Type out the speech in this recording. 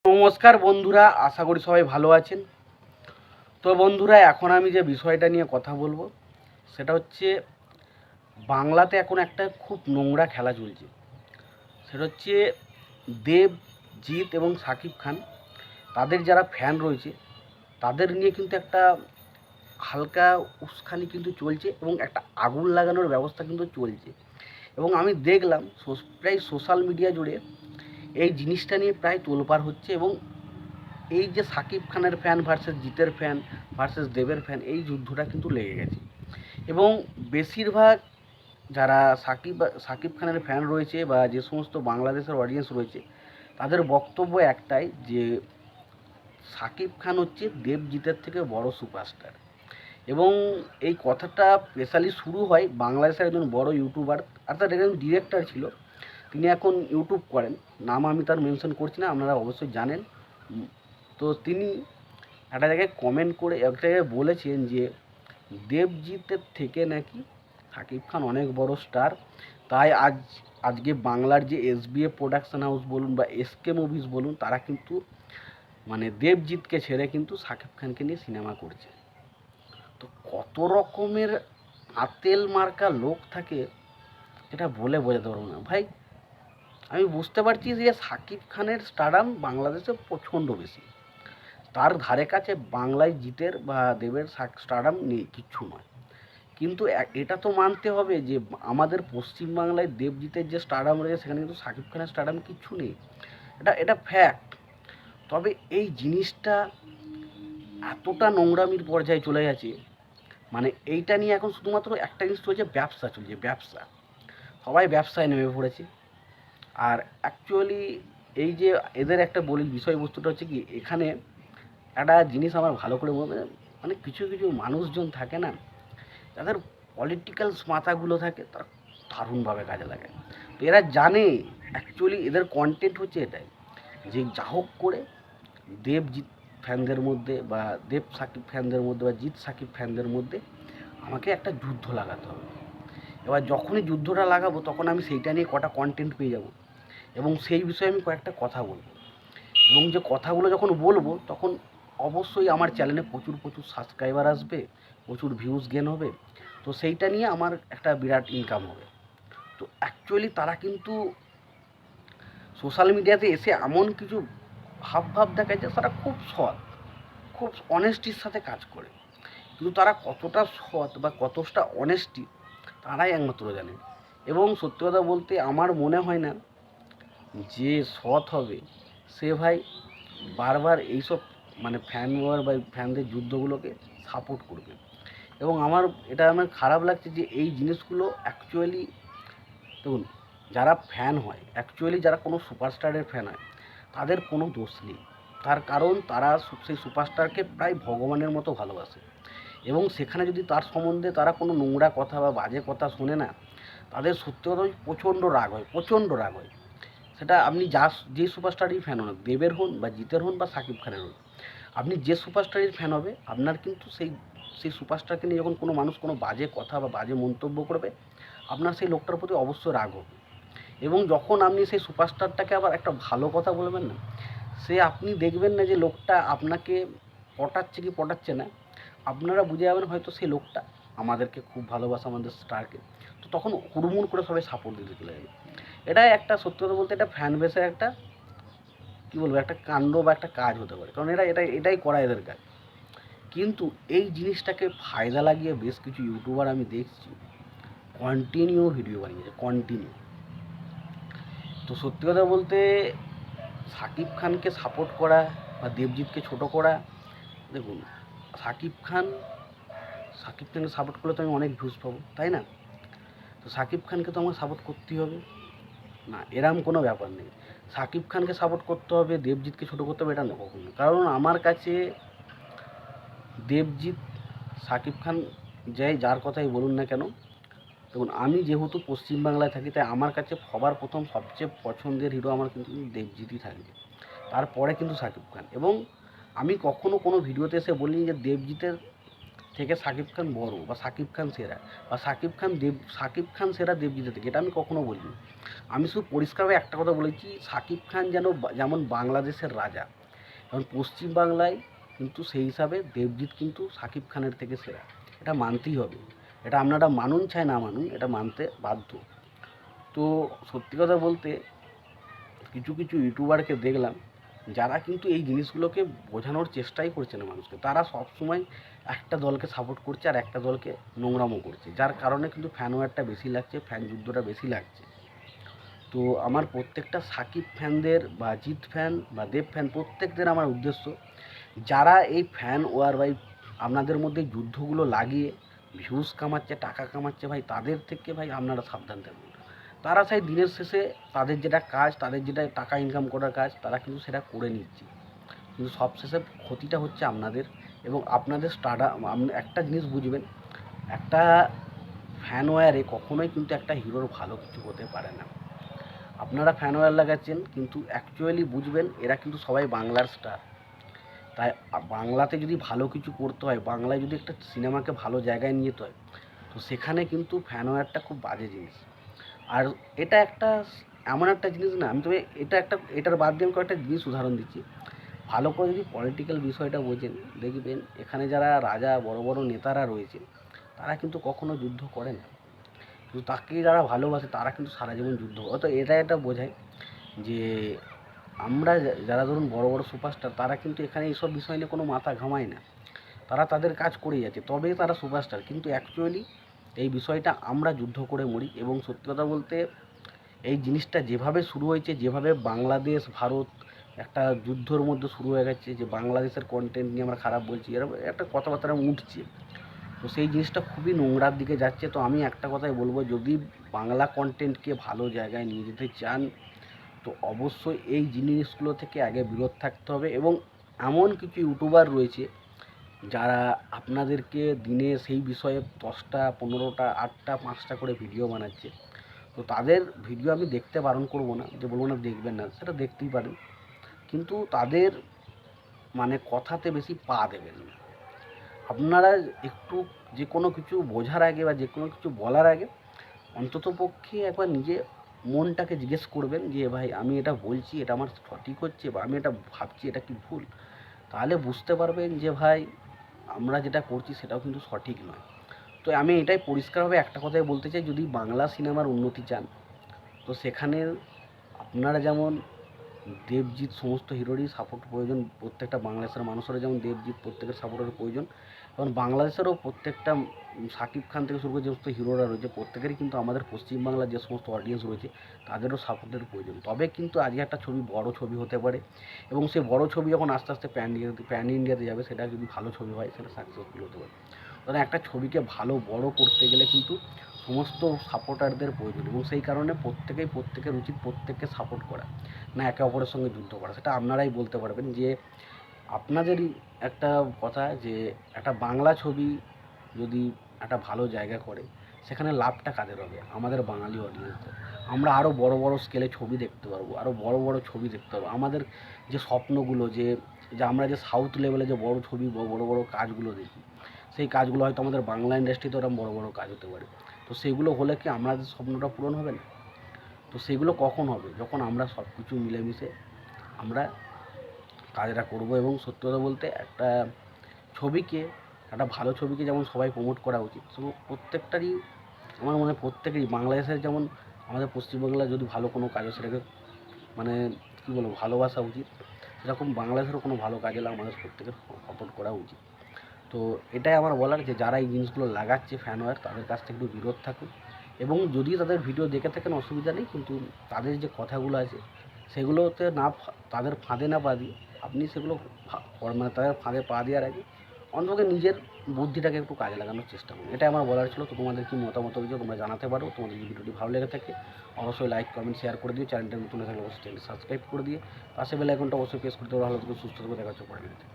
নমস্কার বন্ধুরা, আশা করি সবাই ভালো আছেন। তো বন্ধুরা, এখন আমি যে বিষয়টা নিয়ে কথা বলবো সেটা হচ্ছে বাংলাতে এখন একটা খুব নোংরা খেলা চলছে। সেটা হচ্ছে দেবজিৎ এবং শাকিব খান, তাদের যারা ফ্যান রয়েছে তাদের নিয়ে কিন্তু একটা হালকা উস্কানি কিন্তু চলছে এবং একটা আগুন লাগানোর ব্যবস্থা কিন্তু চলছে। এবং আমি দেখলাম প্রায় সোশ্যাল মিডিয়া জুড়ে এই জিনিসটা নিয়ে প্রায় তোলপাড় হচ্ছে। এবং এই যে সাকিব খানের ফ্যান ভার্সেস জিতের ফ্যান ভার্সেস দেবের ফ্যান, এই যুদ্ধটা কিন্তু লেগে গেছে। এবং বেশিরভাগ যারা সাকিব খানের ফ্যান রয়েছে বা যে সমস্ত বাংলাদেশের অডিয়েন্স রয়েছে, তাদের বক্তব্য একটাই যে সাকিব খান হচ্ছে দেবজিতের থেকে বড় সুপারস্টার। এবং এই কথাটা স্পেশালি শুরু হয় বাংলাদেশের একজন বড় ইউটিউবার, অর্থাৎ একজন ডিরেক্টর ছিল। তিনি এখন ইউটিউব করেন, নাম আমি তার মেনশন করছি না, আপনারা অবশ্যই জানেন। তো তিনি একটা জায়গায় কমেন্ট করে এক জায়গায় বলেছেন যে দেবজিতের থেকে নাকি শাকিব খান অনেক বড় স্টার। তাই আজকে বাংলার যে এসবিএফ প্রোডাকশন হাউস বলুন বা এসকে মুভিজ বলুন, তারা কিন্তু মানে দেবজিৎকে ছেড়ে কিন্তু শাকিব খানকে নিয়ে সিনেমা করছে। তো কত রকমের আতেল মার্কা লোক থাকে এটা বলে বোঝাতে পারবো না ভাই। আমি বুঝতে পারছি যে শাকিব খানের স্টারডাম বাংলাদেশে প্রচণ্ড বেশি, তার ধারে কাছে বাংলায় জিতের বা দেবের স্টারডাম নেই, কিচ্ছু নয়। কিন্তু এটা তো মানতে হবে যে আমাদের পশ্চিমবাংলায় দেবজিতের যে স্টারডাম রয়েছে সেখানে কিন্তু শাকিব খানের স্টারডাম কিচ্ছু নেই। এটা ফ্যাক্ট। তবে এই জিনিসটা এতটা নোংরামির পর্যায়ে চলে গেছে, মানে এইটা নিয়ে এখন শুধুমাত্র একটা জিনিস চলছে, ব্যবসা চলছে, ব্যবসা। সবাই ব্যবসায় নেমে পড়েছে। আর অ্যাকচুয়ালি এই যে এদের একটা বলি বিষয়বস্তুটা হচ্ছে কি, এখানে একটা জিনিস আমার ভালো করে মানে কিছু কিছু মানুষজন থাকে না, যাদের পলিটিক্যাল মাথাগুলো থাকে, তারা দারুণভাবে কাজে লাগে। তো এরা জানে অ্যাকচুয়ালি এদের কন্টেন্ট হচ্ছে এটাই, যে যা হোক করে দেবজিৎ ফ্যানদের মধ্যে বা দেব সাকিব ফ্যানদের মধ্যে বা জিৎ সাকিব ফ্যানদের মধ্যে আমাকে একটা যুদ্ধ লাগাতে হবে। এবার যখনই যুদ্ধটা লাগাবো তখন আমি সেইটা নিয়ে কটা কন্টেন্ট পেয়ে যাব এবং সেই বিষয়ে আমি কয়েকটা কথা বলবো। এবং যে কথাগুলো যখন বলবো তখন অবশ্যই আমার চ্যানেলে প্রচুর প্রচুর সাবস্ক্রাইবার আসবে, প্রচুর ভিউজ গেন হবে। তো সেইটা নিয়ে আমার একটা বিরাট ইনকাম হবে। তো অ্যাকচুয়ালি তারা কিন্তু সোশ্যাল মিডিয়াতে এসে এমন কিছু ভাব দেখায় যে তারা খুব সৎ, খুব অনেস্টির সাথে কাজ করে। কিন্তু তারা কতটা সৎ বা কতটা অনেস্টি তারাই একমাত্র জানে। এবং সত্যি কথা বলতে আমার মনে হয় না যে সৎ হবে সে ভাই বারবার এইসব মানে ফ্যান ওয়ার বা ফ্যানদের যুদ্ধগুলোকে সাপোর্ট করবে। এবং আমার খারাপ লাগছে যে এই জিনিসগুলো অ্যাকচুয়ালি, দেখুন, যারা ফ্যান হয় অ্যাকচুয়ালি, যারা কোনো সুপারস্টারের ফ্যান হয়, তাদের কোনো দোষ নেই। তার কারণ তারা সেই সুপারস্টারকে প্রায় ভগবানের মতো ভালোবাসে। এবং সেখানে যদি তার সম্বন্ধে তারা কোনো নোংরা কথা বা বাজে কথা শোনে না, তাদের সত্যি কথা প্রচণ্ড রাগ হয়, প্রচণ্ড রাগ হয়। সেটা আপনি যে সুপারস্টারই ফ্যান হন, দেবের হন বা জিতের হন বা শাকিব খানের হন, আপনি যে সুপারস্টারের ফ্যান হবে আপনার কিন্তু সেই সেই সুপারস্টারকে নিয়ে যখন কোনো মানুষ কোনো বাজে কথা বা বাজে মন্তব্য করবে, আপনার সেই লোকটার প্রতি অবশ্যই রাগ হবে। এবং যখন আপনি সেই সুপারস্টারটাকে আবার একটা ভালো কথা বলবেন না, আপনি দেখবেন না যে লোকটা আপনাকে পটাচ্ছে কি পটাচ্ছে না, আপনারা বুঝে যাবেন হয়তো সেই লোকটা আমাদেরকে খুব ভালোবাসে, আমাদের স্টারকে। তো তখন হুড়মুড় করে সবাই সাপোর্ট দিতে চলে যাবে। এটাই একটা, সত্যি কথা বলতে, এটা ফ্যান বেসের একটা কী বলবো, একটা কাণ্ড বা একটা কাজ হতে পারে, কারণ এটাই করা এদের কাজ। কিন্তু এই জিনিসটাকে ফায়দা লাগিয়ে বেশ কিছু ইউটিউবার আমি দেখছি কন্টিনিউ ভিডিও বানিয়েছে, কন্টিনিউ। তো সত্যি কথা বলতে সাকিব খানকে সাপোর্ট করা বা দেবজিৎকে ছোট করা, দেখুন, সাকিব খান সাকিব খানকে সাপোর্ট করলে তো আমি অনেক ভিউজ পাবো, তাই না? তো সাকিব খানকে তো আমার সাপোর্ট করতেই হবে না, এরম কোনো ব্যাপার নেই। সাকিব খানকে সাপোর্ট করতে হবে, দেবজিৎকে ছোটো করতে হবে, এটা না কখনো। কারণ আমার কাছে দেবজিৎ, সাকিব খান, যার কথাই বলুন না কেন, দেখুন, আমি যেহেতু পশ্চিমবাংলায় থাকি তাই আমার কাছে সবার প্রথম সবচেয়ে পছন্দের হিরো আমার কিন্তু দেবজিৎই থাকবে, তারপরে কিন্তু সাকিব খান। এবং আমি কখনো কোনো ভিডিওতে এসে বলিনি যে দেবজিতের থেকে সাকিব খান বড় বা সাকিব খান সেরা বা সাকিব খান সেরা দেবজিতের থেকে, এটা আমি কখনো বলিনি। আমি শুধু পরিষ্কারভাবে একটা কথা বলেছি, সাকিব খান যেমন বাংলাদেশের রাজা, যেমন পশ্চিম বাংলায় কিন্তু সেই হিসাবে দেবজিৎ কিন্তু সাকিব খানের থেকে সেরা। এটা মানতেই হবে, এটা আপনারা মানুন চাই না মানুন, এটা মানতে বাধ্য। তো সত্যি কথা বলতে কিছু কিছু ইউটিউবারকে দেখলাম যারা কিন্তু এই জিনিসগুলোকে বোঝানোর চেষ্টাই করছে না মানুষকে। তারা সবসময় একটা দলকে সাপোর্ট করছে আর একটা দলকে নোংরামো করছে, যার কারণে কিন্তু ফ্যান ওয়ারটা বেশি লাগছে, ফ্যান যুদ্ধটা বেশি লাগছে। তো আমার প্রত্যেকটা সাকিব ফ্যানদের বা জিৎ ফ্যান বা দেব ফ্যান প্রত্যেকদের আমার উদ্দেশ্য, যারা এই ফ্যান ওয়ার ভাই আপনাদের মধ্যে যুদ্ধগুলো লাগিয়ে ভিউজ কামাচ্ছে, টাকা কামাচ্ছে ভাই, তাদের থেকে ভাই আপনারা সাবধান থাকুন। তারা চাই দিনের শেষে তাদের যেটা কাজ, তাদের যেটা টাকা ইনকাম করার কাজ, তারা কিন্তু সেটা করে নিচ্ছে, কিন্তু সবশেষে ক্ষতিটা হচ্ছে আপনাদের এবং আপনাদের একটা জিনিস বুঝবেন, একটা ফ্যান ওয়ারে কখনোই কিন্তু একটা হিরোর ভালো কিছু হতে পারে না। আপনারা ফ্যান ওয়ার লাগাচ্ছেন, কিন্তু অ্যাকচুয়ালি বুঝবেন এরা কিন্তু সবাই বাংলার স্টার। তাই বাংলাতে যদি ভালো কিছু করতে হয়, বাংলায় যদি একটা সিনেমাকে ভালো জায়গায় নিয়ে যেতে হয়, তো সেখানে কিন্তু ফ্যান ওয়ারটা খুব বাজে জিনিস। আর এটা একটা এমন একটা জিনিস না, আমি তবে এটার বাদ দিয়ে আমি কয়েকটা জিনিস উদাহরণ দিচ্ছি। ভালো করে যদি পলিটিক্যাল বিষয়টা বোঝেন, দেখবেন এখানে যারা রাজা বড় বড় নেতারা রয়েছে তারা কিন্তু কখনো যুদ্ধ করে না, কিন্তু তাকে যারা ভালোবাসে তারা কিন্তু সারা জীবন যুদ্ধ করে। তো এটা বোঝায় যে আমরা যারা ধরুন বড় বড় সুপারস্টার, তারা কিন্তু এখানে এইসব বিষয় নিয়ে কোনো মাথা ঘামায় না, তারা তাদের কাজ করেই যাচ্ছে, তবেই তারা সুপারস্টার। কিন্তু অ্যাকচুয়ালি এই বিষয়টা আমরা যুদ্ধ করে মরি। এবং সত্যি কথা বলতে এই জিনিসটা যেভাবে শুরু হয়েছে, যেভাবে বাংলাদেশ ভারত একটা যুদ্ধর মধ্যে শুরু হয়ে গেছে, যে বাংলাদেশের কন্টেন্ট নিয়ে আমরা খারাপ বলছি, এরকম একটা কথাবার্তা উঠছে, তো সেই জিনিসটা খুবই নোংরার দিকে যাচ্ছে। তো আমি একটা কথাই বলবো, যদি বাংলা কন্টেন্টকে ভালো জায়গায় নিয়ে যেতে চান, তো অবশ্যই এই জিনিসগুলো থেকে আগে বিরত থাকতে হবে। এবং এমন কিছু ইউটিউবার রয়েছে যারা আপনাদেরকে দিনে সেই বিষয়ে 10টা 15টা 8টা 5টা করে ভিডিও বানাচ্ছে। তো তাদের ভিডিও আমি দেখতে বারণ করব না, যে বলবো না দেখবেন না, সেটা দেখতেই পারেন, কিন্তু তাদের মানে কথাতে বেশি পা দেবেন না। আপনারা একটু যে কোনো কিছু বোঝার আগে বা যে কোনো কিছু বলার আগে অন্ততপক্ষে একবার নিজে মনটাকে জিজ্ঞেস করবেন যে ভাই আমি এটা বলছি, এটা আমার সঠিক হচ্ছে, বা আমি এটা ভাবছি এটা কি ভুল? তাহলে বুঝতে পারবেন যে ভাই আমরা যেটা করছি সেটাও কিন্তু সঠিক নয়। তো আমি এটাই পরিষ্কারভাবে একটা কথাই বলতে চাই, যদি বাংলা সিনেমার উন্নতি চান, তো সেখানে আপনারা যেমন দেবজিৎ, সমস্ত হিরোরই সাপোর্ট প্রয়োজন, প্রত্যেকটা বাংলাদেশের মানুষেরও যেমন দেবজিৎ প্রত্যেকের সাপোর্টের প্রয়োজন, এবং বাংলাদেশেরও প্রত্যেকটা সাকিব খান থেকে শুরু করে যে সমস্ত হিরোরা রয়েছে প্রত্যেকেরই কিন্তু আমাদের পশ্চিমবাংলার যে সমস্ত অডিয়েন্স রয়েছে তাদেরও সাপোর্টের প্রয়োজন। তবে কিন্তু আজকে একটা ছবি বড় ছবি হতে পারে, এবং সেই বড় ছবি যখন আস্তে আস্তে প্যান ইন্ডিয়াতে যাবে, সেটা যদি ভালো ছবি হয় সেটা সাকসেসফুল হতে পারে। কারণ একটা ছবিকে ভালো বড় করতে গেলে কিন্তু সমস্ত সাপোর্টারদের প্রয়োজন, এবং সেই কারণে প্রত্যেকের উচিত প্রত্যেককে সাপোর্ট করা, না একে অপরের সঙ্গে যুদ্ধ করা। সেটা আপনারাই বলতে পারবেন যে আপনাদেরই একটা কথা, যে একটা বাংলা ছবি যদি একটা ভালো জায়গা করে, সেখানে লাভটা কাদের হবে? আমাদের বাঙালি অডিয়েন্সদের। আমরা আরও বড় বড় স্কেলে ছবি দেখতে পারবো, আরও বড় বড় ছবি দেখতে পারবো। আমাদের যে স্বপ্নগুলো, যে যে আমরা যে সাউথ লেভেলে যে বড় ছবি বড় বড় কাজগুলো দেখি, সেই কাজগুলো হয়তো আমাদের বাংলা ইন্ডাস্ট্রিতে ওরকম বড় বড় কাজ হতে পারে। তো সেগুলো হলে কি আমাদের স্বপ্নটা পূরণ হবে না? তো সেগুলো কখন হবে? যখন আমরা সব কিছু মিলেমিশে আমরা কাজটা করব। এবং সত্যি কথা বলতে একটা ভালো ছবিকে যেমন সবাই প্রমোট করা উচিত, তো প্রত্যেকটারই আমার মনে হয় প্রত্যেকেরই, বাংলাদেশের যেমন আমাদের পশ্চিমবাংলায় যদি ভালো কোনো কাজ হয় সেটাকে মানে কী বলবো, ভালোবাসা উচিত, সেরকম বাংলাদেশেরও কোনো ভালো কাজ হলে আমাদের প্রত্যেকের সাপোর্ট করা উচিত। তো এটাই আমার বলার, যে যারা এই জিনিসগুলো লাগাচ্ছে ফ্যান ওয়ার, তাদের কাছ থেকে একটু বিরত থাকুন। এবং যদি তাদের ভিডিও দেখে থাকেন অসুবিধা নেই, কিন্তু তাদের যে কথাগুলো আছে সেগুলোতে তাদের ফাঁদে না পা দিয়ে আপনি সেগুলো মানে তাদের ফাঁদে পা দেওয়ার আগে অন্তত নিজের বুদ্ধিটাকে একটু কাজে লাগানোর চেষ্টা করুন। এটাই আমার বলার ছিল। তো তোমাদের কি মতামত হয়েছে তোমরা জানাতে পারো। তোমাদের যদি ভিডিওটি ভালো লেগে থাকে অবশ্যই লাইক কমেন্ট শেয়ার করে দিও। চ্যানেলটা নতুন থাকলে অবশ্যই চ্যানেল সাবস্ক্রাইব করে দিয়ে পাশে বেল আইকনটা অবশ্যই প্রেস করতে পারো। ভালো থেকে সুস্থ থাকবে, দেখা হচ্ছে পরের ভিডিওতে।